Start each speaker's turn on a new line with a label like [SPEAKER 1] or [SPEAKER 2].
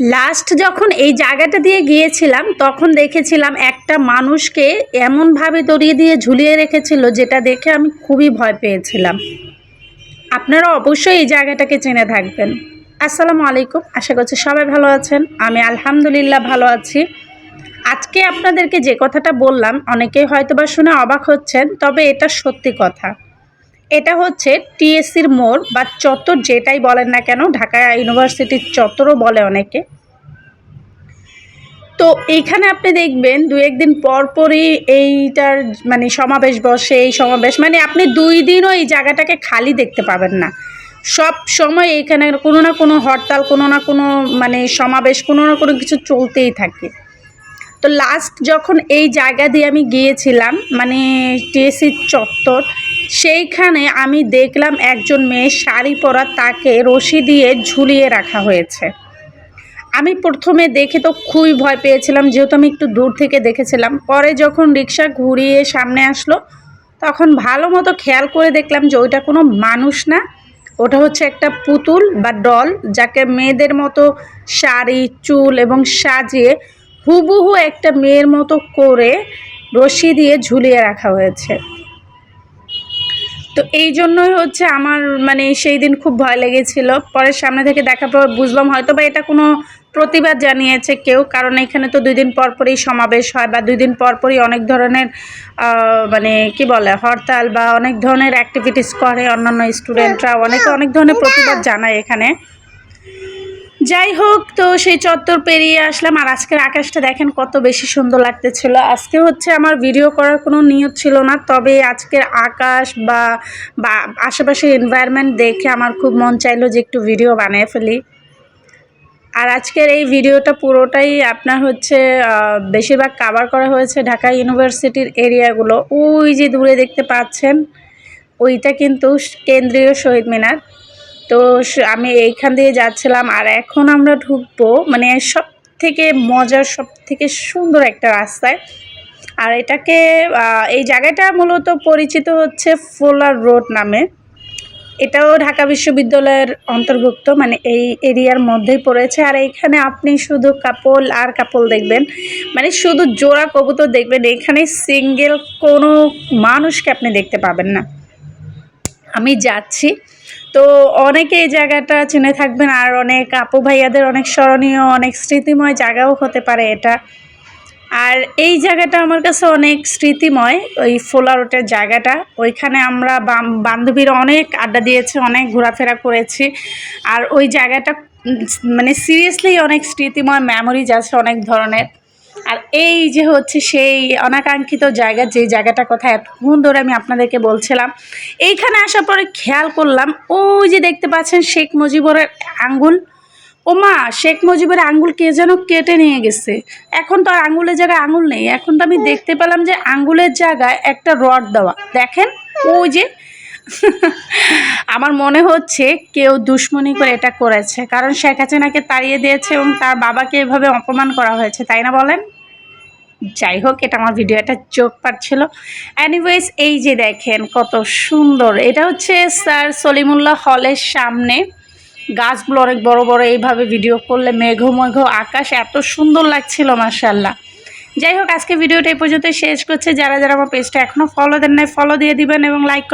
[SPEAKER 1] Last যখন এই জায়গাটা দিয়ে গিয়েছিলাম তখন দেখেছিলাম একটা মানুষকে এমনভাবে দড়িয়ে দিয়ে ঝুলিয়ে রেখেছিল, যেটা দেখে আমি খুবই ভয় পেয়েছিলাম। আপনারা অবশ্যই এই জায়গাটাকে চিনে থাকবেন। আসসালামু আলাইকুম, আশা করছি সবাই ভালো আছেন। আমি আলহামদুলিল্লাহ ভালো আছি। আজকে আপনাদেরকে যে কথাটা বললাম অনেকেই হয়তো বা শুনে অবাক হচ্ছেন, তবে এটা সত্যি কথা। এটা হচ্ছে টিএসসির মোড় বা চত্বর, যেটাই বলেন না কেন, ঢাকা ইউনিভার্সিটির চত্বরও বলে অনেকে। তো এইখানে আপনি দেখবেন দু একদিন পর পরই এইটার মানে সমাবেশ বসে। এই সমাবেশ মানে আপনি 2 দিনও এই জায়গাটাকে খালি দেখতে পাবেন না। সব সময় এইখানে কোনো না কোনো হরতাল, কোনো না কোনো মানে সমাবেশ, কোনো না কোনো কিছু চলতেই থাকে। তো লাস্ট যখন এই জায়গা দিয়ে আমি গিয়েছিলাম মানে টিএসসির চত্বর, সেইখানে আমি দেখলাম একজন মেয়ে শাড়ি পরা, তাকে রশি দিয়ে ঝুলিয়ে রাখা হয়েছে। আমি প্রথমে দেখে তো খুবই ভয় পেয়েছিলাম, যেহেতু আমি একটু দূর থেকে দেখেছিলাম। পরে যখন রিক্সা ঘুরিয়ে সামনে আসলো তখন ভালো মতো খেয়াল করে দেখলাম যে ওইটা কোনো মানুষ না, ওটা হচ্ছে একটা পুতুল বা ডল, যাকে মেয়েদের মতো শাড়ি, চুল এবং সাজিয়ে হুবহু একটা মেয়ের মতো করে রশি দিয়ে ঝুলিয়ে রাখা হয়েছে। তো এই জন্যই হচ্ছে আমার মানে সেই দিন খুব ভয় লেগেছিল। পরে সামনে থেকে দেখার পর বুঝলাম হয়তো বা এটা কোনো প্রতিবাদ জানিয়েছে কেউ, কারণ এখানে তো 2 দিন পর পরই সমাবেশ হয় বা 2 দিন পর পরই অনেক ধরনের মানে কি বলে হরতাল বা অনেক ধরনের অ্যাক্টিভিটিস করে অন্যান্য স্টুডেন্টরা, অনেক ধরনের প্রতিবাদ জানায় এখানে। যাই হোক, তো সেই চত্বর পেরিয়ে আসলাম। আর আজকের আকাশটা দেখেন কত বেশি সুন্দর লাগতেছিল। আজকে হচ্ছে আমার ভিডিও করার কোনো নিয়ত ছিল না, তবে আজকের আকাশ বা বা আশেপাশের এনভায়রনমেন্ট দেখে আমার খুব মন চাইলো যে একটু ভিডিও বানিয়ে ফেলি। আর আজকের এই ভিডিওটা পুরোটাই আপনার হচ্ছে বেশিরভাগ কাভার করা হয়েছে ঢাকা ইউনিভার্সিটির এরিয়াগুলো। ওই যে দূরে দেখতে পাচ্ছেন ওইটা কিন্তু কেন্দ্রীয় শহীদ মিনার। তো আমি এইখান দিয়ে যাচ্ছিলাম, আর এখন আমরা ঢুকবো মানে সব থেকে মজার, সব থেকে সুন্দর একটা রাস্তায়। আর এটাকে এই জায়গাটা মূলত পরিচিত হচ্ছে ফোলার রোড নামে। এটাও ঢাকা বিশ্ববিদ্যালয়ের অন্তর্ভুক্ত, মানে এই এরিয়ার মধ্যেই পড়েছে। আর এইখানে আপনি শুধু কাপল আর কাপল দেখবেন, মানে শুধু জোড়া কবুতর দেখবেন। এখানে সিঙ্গেল কোনো মানুষকে আপনি দেখতে পাবেন না। আমি যাচ্ছি, তো অনেকে এই জায়গাটা চিনে থাকবেন, আর অনেক আপু ভাইয়াদের অনেক স্মরণীয়, অনেক স্মৃতিময় জায়গাও হতে পারে এটা। আর এই জায়গাটা আমার কাছে অনেক স্মৃতিময়, ওই ফোলা রোডের জায়গাটা। ওইখানে আমরা বান্ধবীরা অনেক আড্ডা দিয়েছে, অনেক ঘোরাফেরা করেছি। আর ওই জায়গাটা মানে সিরিয়াসলি অনেক স্মৃতিময় মেমোরিজ আছে অনেক ধরনের। আর এই যে হচ্ছে সেই অনাকাঙ্ক্ষিত জায়গা, যে জায়গাটার কথা এতক্ষণ ধরে আমি আপনাদেরকে বলছিলাম। এইখানে আসার পরে খেয়াল করলাম ওই যে দেখতে পাচ্ছেন শেখ মুজিবুরের আঙ্গুল। ও মা, শেখ মুজিবের আঙ্গুল কে যেন কেটে নিয়ে গেছে। এখন তো আর আঙ্গুলের জায়গায় আঙ্গুল নেই, এখন তো আমি দেখতে পেলাম যে আঙ্গুলের জায়গায় একটা রড দেওয়া। দেখেন ওই যে আমার মনে হচ্ছে কেউ দুশ্মনী করে এটা করেছে, কারণ শেখ হাসিনাকে তাড়িয়ে দিয়েছে এবং তার বাবাকে এভাবে অপমান করা হয়েছে, তাই না বলেন? যাই হোক, এটা আমার ভিডিও একটা চোখ পাচ্ছিল। এনিওয়েজ, এই যে দেখেন কত সুন্দর। এটা হচ্ছে স্যার সলিমুল্লাহ হলের সামনে। গাছগুলো অনেক বড় বড়, এইভাবে ভিডিও করলে মেঘ আকাশ এত সুন্দর লাগছিল, মাশাআল্লাহ। যাই হোক, আজকে ভিডিওটা এই পর্যন্ত শেষ করছে। যারা যারা আমার পেজটা এখনও ফলো দেন নাই, ফলো দিয়ে দিবেন এবং লাইক